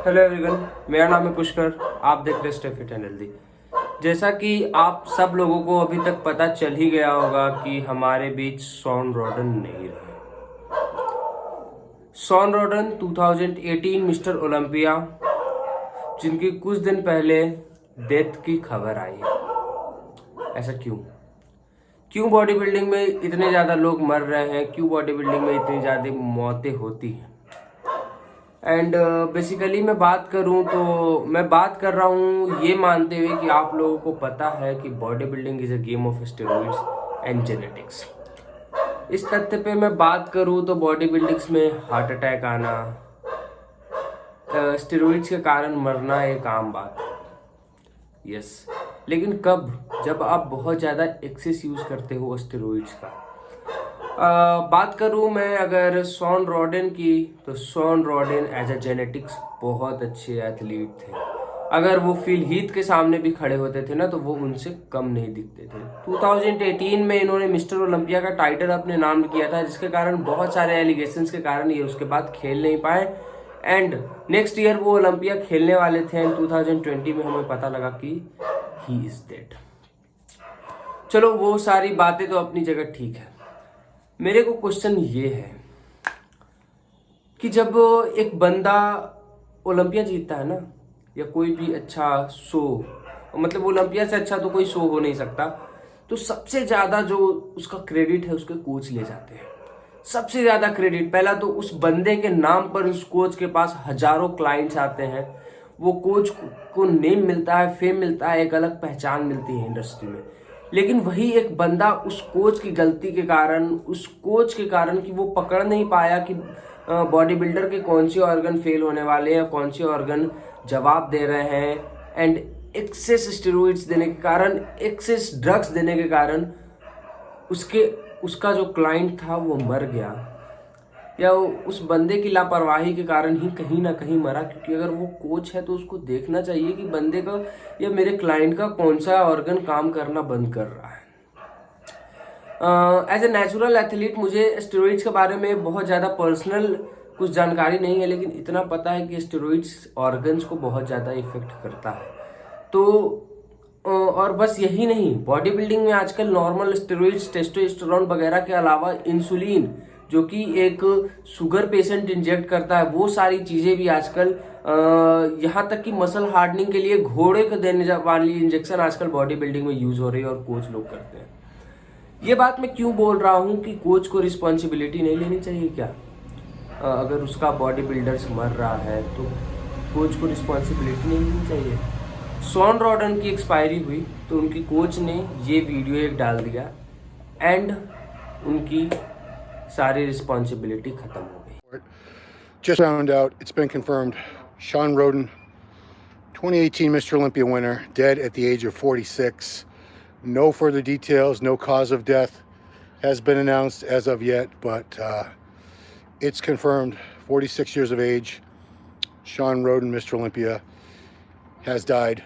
Hello everyone, मेरा नाम है पुष्कर। आप देख रहे स्टे फिट एंड हेल्दी। जैसा कि आप सब लोगों को अभी तक पता चल ही गया होगा कि हमारे बीच शॉन रॉडन नहीं रहे। शॉन रॉडन 2018 मिस्टर ओलंपिया, जिनकी कुछ दिन पहले डेथ की खबर आई है। ऐसा क्यों बॉडी बिल्डिंग में इतने ज़्यादा लोग मर रहे हैं? क्यों बॉडी बिल्डिंग में इतनी ज़्यादा मौतें होती हैं? एंड बेसिकली मैं बात करूं तो मैं बात कर रहा हूं ये मानते हुए कि आप लोगों को पता है कि body building is a game of steroids and genetics. इस तथ्य पे मैं बात करूं तो बॉडी बिल्डिंग्स में हार्ट अटैक आना, स्टेरॉइड्स के कारण मरना एक आम बात है। यस, लेकिन कब? जब आप बहुत ज़्यादा एक्सेस यूज करते हो स्टेरॉइड्स का। बात करूं मैं अगर शॉन रॉडन की, तो Shawn Rhoden as a genetics बहुत अच्छे एथलीट थे। अगर वो फिल हीथ के सामने भी खड़े होते थे ना, तो वो उनसे कम नहीं दिखते थे। 2018 में इन्होंने मिस्टर ओलंपिया का टाइटल अपने नाम किया था, जिसके कारण बहुत सारे एलिगेशंस के कारण ये उसके बाद खेल नहीं पाए। एंड नेक्स्ट ईयर वो ओलंपिया खेलने वाले थे एंड 2020 में हमें पता लगा कि ही इज डेड। चलो, वो सारी बातें तो अपनी जगह ठीक है। मेरे को क्वेश्चन ये है कि जब एक बंदा ओलंपिया जीतता है ना, या कोई भी अच्छा शो, मतलब ओलंपिया से अच्छा तो कोई शो हो नहीं सकता, तो सबसे ज्यादा जो उसका क्रेडिट है उसके कोच ले जाते हैं। सबसे ज्यादा क्रेडिट पहला तो उस बंदे के नाम पर उस कोच के पास हजारों क्लाइंट्स आते हैं। वो कोच को नेम मिलता है, फेम मिलता है, एक अलग पहचान मिलती है इंडस्ट्री में। लेकिन वही एक बंदा उस कोच की गलती के कारण, उस कोच के कारण कि वो पकड़ नहीं पाया कि बॉडी बिल्डर के कौन से ऑर्गन फेल होने वाले हैं, कौन से ऑर्गन जवाब दे रहे हैं, एंड एक्सेस स्टेरॉइड्स देने के कारण, एक्सेस ड्रग्स देने के कारण उसका जो क्लाइंट था वो मर गया, या उस बंदे की लापरवाही के कारण ही कहीं ना कहीं मरा। क्योंकि अगर वो कोच है तो उसको देखना चाहिए कि बंदे का या मेरे क्लाइंट का कौन सा ऑर्गन काम करना बंद कर रहा है। एज ए नेचुरल एथलीट मुझे स्टेरॉइड्स के बारे में बहुत ज़्यादा पर्सनल कुछ जानकारी नहीं है, लेकिन इतना पता है कि स्टेरॉइड्स ऑर्गन्स को बहुत ज़्यादा इफेक्ट करता है। तो और बस यही नहीं, बॉडी बिल्डिंग में आजकल नॉर्मल स्टेरॉइड्स, टेस्टोस्टेरोन वगैरह के अलावा इंसुलिन, जो कि एक शुगर पेशेंट इंजेक्ट करता है, वो सारी चीज़ें भी आजकल, यहाँ तक कि मसल हार्डनिंग के लिए घोड़े को देने वाली इंजेक्शन आजकल बॉडी बिल्डिंग में यूज हो रही है और कोच लोग करते हैं। ये बात मैं क्यों बोल रहा हूँ कि कोच को रिस्पॉन्सिबिलिटी नहीं लेनी चाहिए क्या? अगर उसका बॉडी बिल्डर्स मर रहा है तो कोच को रिस्पॉन्सिबिलिटी नहीं लेनी चाहिए? शॉन रॉडन की एक्सपायरी हुई तो उनकी कोच ने ये वीडियो एक डाल दिया एंड उनकी सारी रिस्पॉन्सिबिलिटी खत्म हो गई। Just found out, it's been confirmed, Sean Roden, 2018 Mr. Olympia winner, dead at the age of 46. No further details, no cause of death has been announced as of yet, but it's confirmed, 46 years of age, Sean Roden, Mr. Olympia, has died.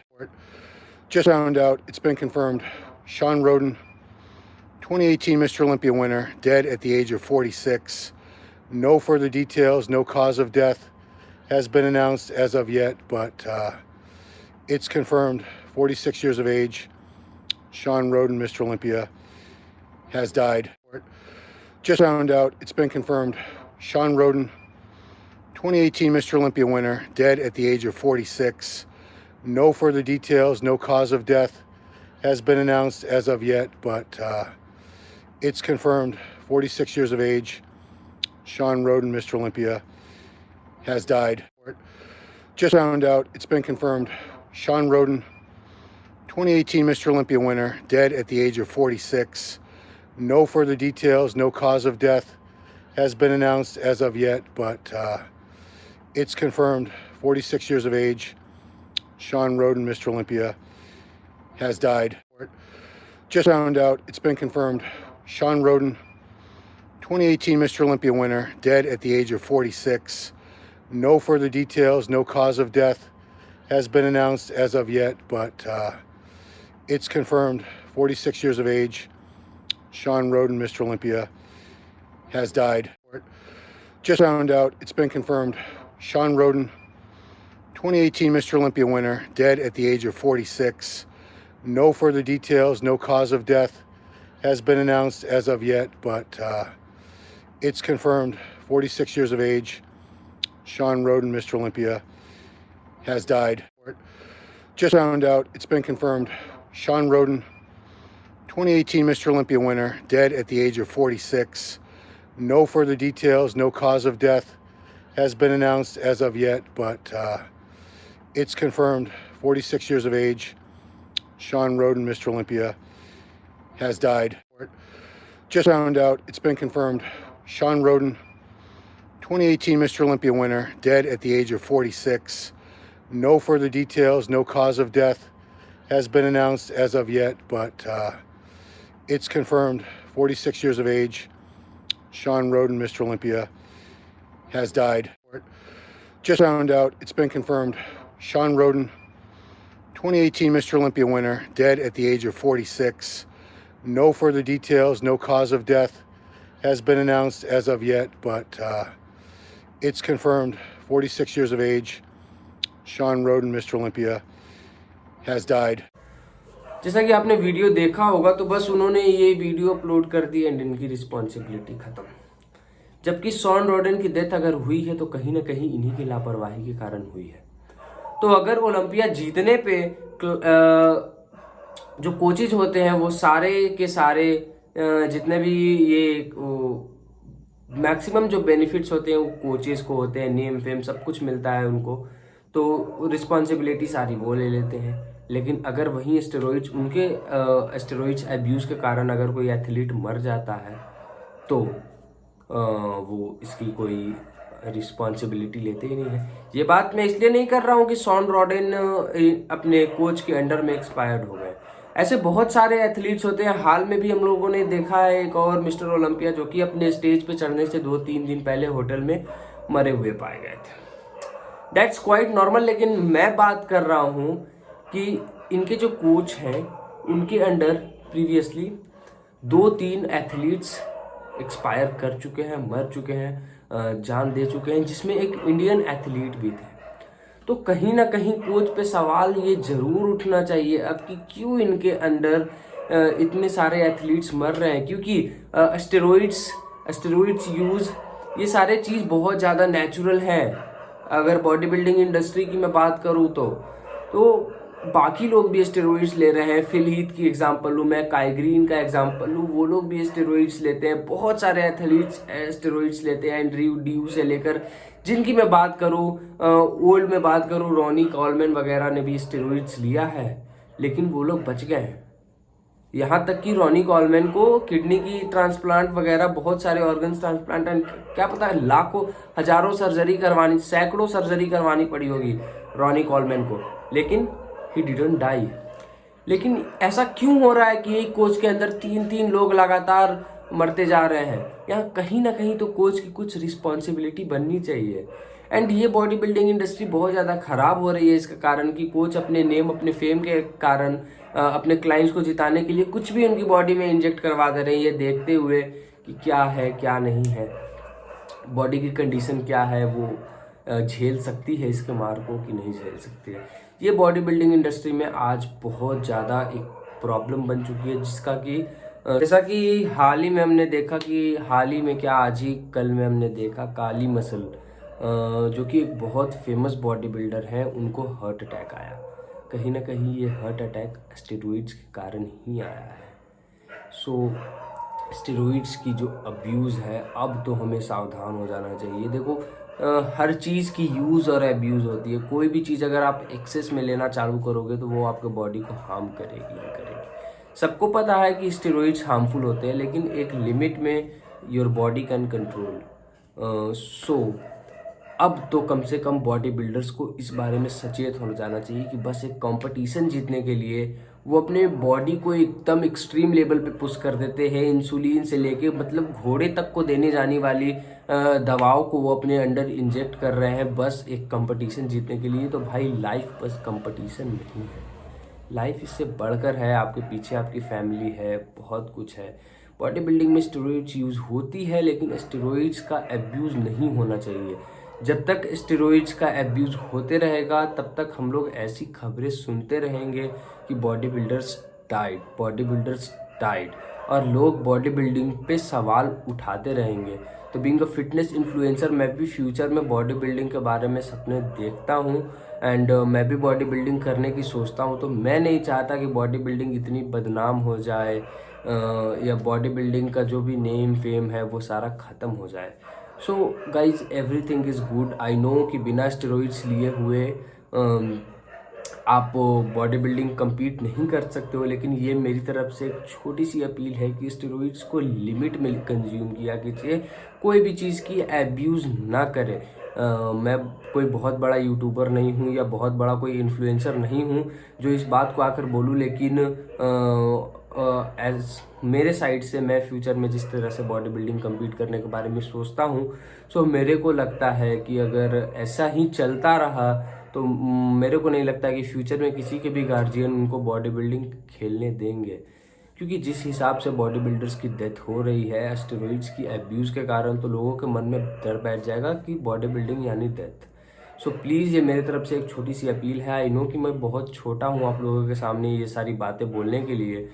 Just found out, it's been confirmed, Sean Roden, 2018 Mr. Olympia winner, dead at the age of 46. No further details, no cause of death has been announced as of yet, but it's confirmed, 46 years of age, Sean Roden, Mr. Olympia, has died. Just found out, it's been confirmed, Sean Roden, 2018 Mr. Olympia winner, dead at the age of 46. No further details, no cause of death has been announced as of yet, but it's confirmed, 46 years of age, Sean Roden, Mr. Olympia, has died. Just found out, it's been confirmed, Sean Roden, 2018 Mr. Olympia winner, dead at the age of 46. No further details, no cause of death has been announced as of yet, but it's confirmed, 46 years of age, Sean Roden, Mr. Olympia, has died. Just found out, it's been confirmed, Sean Roden, 2018 Mr. Olympia winner, dead at the age of 46. No further details, no cause of death has been announced as of yet, but it's confirmed, 46 years of age, Sean Roden, Mr. Olympia, has died. Just found out, it's been confirmed, Sean Roden, 2018 Mr. Olympia winner, dead at the age of 46. No further details, no cause of death has been announced as of yet, but it's confirmed. 46 years of age, Sean Roden, Mr. Olympia, has died. Just found out, it's been confirmed. Sean Roden, 2018 Mr. Olympia winner, dead at the age of 46. No further details, no cause of death has been announced as of yet, but it's confirmed. 46 years of age, Sean Roden, Mr. Olympia, has died. Just found out, it's been confirmed. Sean Roden, 2018 Mr. Olympia winner, dead at the age of 46. No further details, no cause of death has been announced as of yet, but it's confirmed. 46 years of age, Sean Roden, Mr. Olympia, has died. Just found out, it's been confirmed. Sean Roden, 2018 Mr. Olympia winner, dead at the age of 46. No further details, no cause of death has been announced as of yet, but it's confirmed. 46 years of age, Sean Roden, Mr. Olympia, has died. जैसा कि आपने video देखा होगा तो बस उन्होंने ये video upload कर दी एंड इनकी रिस्पॉन्सिबिलिटी खत्म। जबकि शॉन रोडन की डेथ अगर हुई है तो कहीं ना कहीं इन्हीं की लापरवाही के कारण हुई है। तो अगर ओलंपिया जीतने पे जो कोचेज होते हैं वो सारे के सारे जितने भी ये मैक्सिमम जो बेनिफिट्स होते हैं वो कोचेस को होते हैं, नेम फेम सब कुछ मिलता है उनको, तो रिस्पॉन्सिबिलिटी सारी वो ले लेते हैं। लेकिन अगर वहीं स्टेरॉइड्स उनके स्टेरॉइड्स अब्यूज़ के कारण अगर कोई एथलीट मर जाता है तो वो इसकी कोई रिस्पॉन्सिबिलिटी लेते ही नहीं है। ये बात मैं इसलिए नहीं कर रहा हूँ कि शॉन रोडन अपने कोच के अंडर में एक्सपायर्ड हो गए। ऐसे बहुत सारे एथलीट्स होते हैं। हाल में भी हम लोगों ने देखा है एक और मिस्टर ओलंपिया जो कि अपने स्टेज पे चढ़ने से 2-3 दिन पहले होटल में मरे हुए पाए गए थे। That's quite normal. लेकिन मैं बात कर रहा हूँ कि इनके जो कोच हैं उनके अंडर प्रीवियसली 2-3 एथलीट्स एक्सपायर कर चुके हैं, मर चुके हैं, जान दे चुके हैं, जिसमें एक इंडियन एथलीट भी थे। तो कहीं ना कहीं कोच पे सवाल ये जरूर उठना चाहिए अब कि क्यों इनके अंडर इतने सारे एथलीट्स मर रहे हैं। क्योंकि स्टेरॉइड्स यूज़ ये सारे चीज़ बहुत ज़्यादा नेचुरल हैं। अगर बॉडी बिल्डिंग इंडस्ट्री की मैं बात करूँ तो बाकी लोग भी स्टेरॉइड्स ले रहे हैं। फिल हीथ की एग्जांपल लूँ मैं, काई ग्रीन का एग्जांपल लूँ, वो लोग भी स्टेरॉइड्स लेते हैं। बहुत सारे एथलीट्स स्टेरॉइड्स लेते हैं, एंड्रयू ड्यू से लेकर जिनकी मैं बात करूँ, ओल्ड में बात करूँ, रॉनी कॉलमैन वगैरह ने भी स्टेरॉइड्स लिया है, लेकिन वो लोग बच गए हैं। यहाँ तक कि रॉनी कॉलमैन को किडनी की ट्रांसप्लांट वगैरह बहुत सारे ऑर्गन्स ट्रांसप्लांट क्या पता है लाखों हजारों सर्जरी करवानी, सैकड़ों सर्जरी करवानी पड़ी होगी रॉनी कॉलमैन को, लेकिन ही डिडंट डाई। लेकिन ऐसा क्यों हो रहा है कि एक कोच के अंदर 3-3 लोग लगातार मरते जा रहे हैं? यहाँ कहीं ना कहीं तो कोच की कुछ रिस्पॉन्सिबिलिटी बननी चाहिए। एंड ये बॉडी बिल्डिंग इंडस्ट्री बहुत ज़्यादा ख़राब हो रही है इसका कारण कि कोच अपने नेम अपने फेम के कारण अपने क्लाइंट्स को जिताने के लिए कुछ भी उनकी बॉडी में इंजेक्ट करवा दे रहे हैं, ये देखते हुए कि क्या है क्या नहीं है, बॉडी की कंडीशन क्या है, वो झेल सकती है इसके मार को कि नहीं झेल सकती है। ये बॉडी बिल्डिंग इंडस्ट्री में आज बहुत ज़्यादा एक प्रॉब्लम बन चुकी है, जिसका कि जैसा कि हाल ही में हमने देखा कि हाल ही में क्या आज ही कल में हमने देखा काली मसल जो कि एक बहुत फेमस बॉडी बिल्डर हैं, उनको हार्ट अटैक आया। कहीं ना कहीं ये हार्ट अटैक स्टेरॉइड्स के कारण ही आया है। सो स्टेरॉइड्स की जो अब्यूज़ है अब तो हमें सावधान हो जाना चाहिए। देखो हर चीज़ की यूज़ और अब्यूज़ होती है। कोई भी चीज़ अगर आप एक्सेस में लेना चालू करोगे तो वो आपके बॉडी को हार्म करेगी ही करेगी। सबको पता है कि स्टेरॉइड्स हार्मफुल होते हैं, लेकिन एक लिमिट में योर बॉडी कैन कंट्रोल। सो अब तो कम से कम बॉडी बिल्डर्स को इस बारे में सचेत हो जाना चाहिए कि बस एक कंपटीशन जीतने के लिए वो अपने बॉडी को एकदम एक्सट्रीम लेवल पे पुश कर देते हैं। इंसुलिन से लेके मतलब घोड़े तक को देने जाने वाली दवाओं को वो अपने अंडर इंजेक्ट कर रहे हैं बस एक कंपटीशन जीतने के लिए। तो भाई लाइफ बस कंपटीशन नहीं है, लाइफ इससे बढ़कर है। आपके पीछे आपकी फैमिली है, बहुत कुछ है। बॉडी बिल्डिंग में स्टेरॉइड्स यूज़ होती है, लेकिन स्टेरॉइड्स का अब्यूज़ नहीं होना चाहिए। जब तक स्टेरॉइड्स का एब्यूज़ होते रहेगा तब तक हम लोग ऐसी खबरें सुनते रहेंगे कि बॉडी बिल्डर्स डाइड और लोग बॉडी बिल्डिंग पे सवाल उठाते रहेंगे। तो बीइंग अ फिटनेस इन्फ्लुएंसर मैं भी फ्यूचर में बॉडी बिल्डिंग के बारे में सपने देखता हूँ एंड मैं भी बॉडी बिल्डिंग करने की सोचता हूँ। तो मैं नहीं चाहता कि बॉडी बिल्डिंग इतनी बदनाम हो जाए या बॉडी बिल्डिंग का जो भी नेम फेम है वो सारा ख़त्म हो जाए। So guys everything is good. I know कि बिना स्टेरॉइड्स लिए हुए आप बॉडी बिल्डिंग compete नहीं कर सकते हो, लेकिन ये मेरी तरफ से एक छोटी सी अपील है कि स्टेरॉइड्स को लिमिट में कंज्यूम किया कीजिए, कोई भी चीज़ की एब्यूज़ ना करें। मैं कोई बहुत बड़ा यूट्यूबर नहीं हूँ या बहुत बड़ा कोई इन्फ्लुएंसर नहीं हूँ जो इस बात को आकर बोलूँ, लेकिन एज मेरे साइड से मैं फ्यूचर में जिस तरह से बॉडी बिल्डिंग compete करने के बारे में सोचता हूँ, सो मेरे को लगता है कि अगर ऐसा ही चलता रहा तो मेरे को नहीं लगता कि फ्यूचर में किसी के भी गार्जियन उनको बॉडी बिल्डिंग खेलने देंगे, क्योंकि जिस हिसाब से बॉडी बिल्डर्स की डेथ हो रही है स्टेरॉइड्स की एब्यूज़ के कारण, तो लोगों के मन में डर बैठ जाएगा कि बॉडी बिल्डिंग यानी डेथ। सो प्लीज़ ये मेरी तरफ से एक छोटी सी अपील है। आई नो कि मैं बहुत छोटा हूँ आप लोगों के सामने ये सारी बातें बोलने के लिए,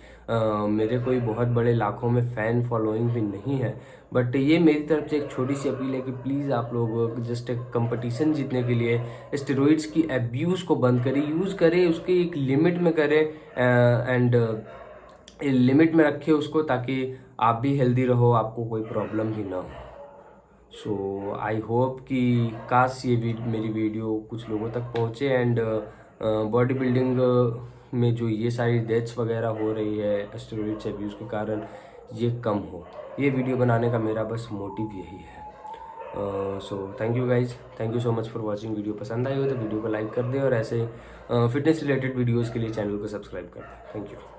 मेरे कोई बहुत बड़े लाखों में फ़ैन फॉलोइंग भी नहीं है, बट ये मेरी तरफ से एक छोटी सी अपील है कि प्लीज़ आप लोग जस्ट एक कंपटीशन जीतने के लिए स्टेरॉइड्स की एब्यूज़ को बंद करें, यूज़ करें, उसके एक लिमिट में करें एंड लिमिट में रखें उसको, ताकि आप भी हेल्दी रहो, आपको कोई प्रॉब्लम भी ना हो। सो आई होप कि काश ये मेरी वीडियो कुछ लोगों तक पहुँचे एंड बॉडी बिल्डिंग में जो ये सारी डेथ्स वगैरह हो रही है स्टेरॉइड्स एब्यूज़ के कारण, ये कम हो। ये वीडियो बनाने का मेरा बस मोटिव यही है। So thank you guys, thank you so much for watching. Video पसंद आई हो तो वीडियो को लाइक कर दें और ऐसे फिटनेस रिलेटेड वीडियोज़ के लिए चैनल को सब्सक्राइब कर दें। Thank you.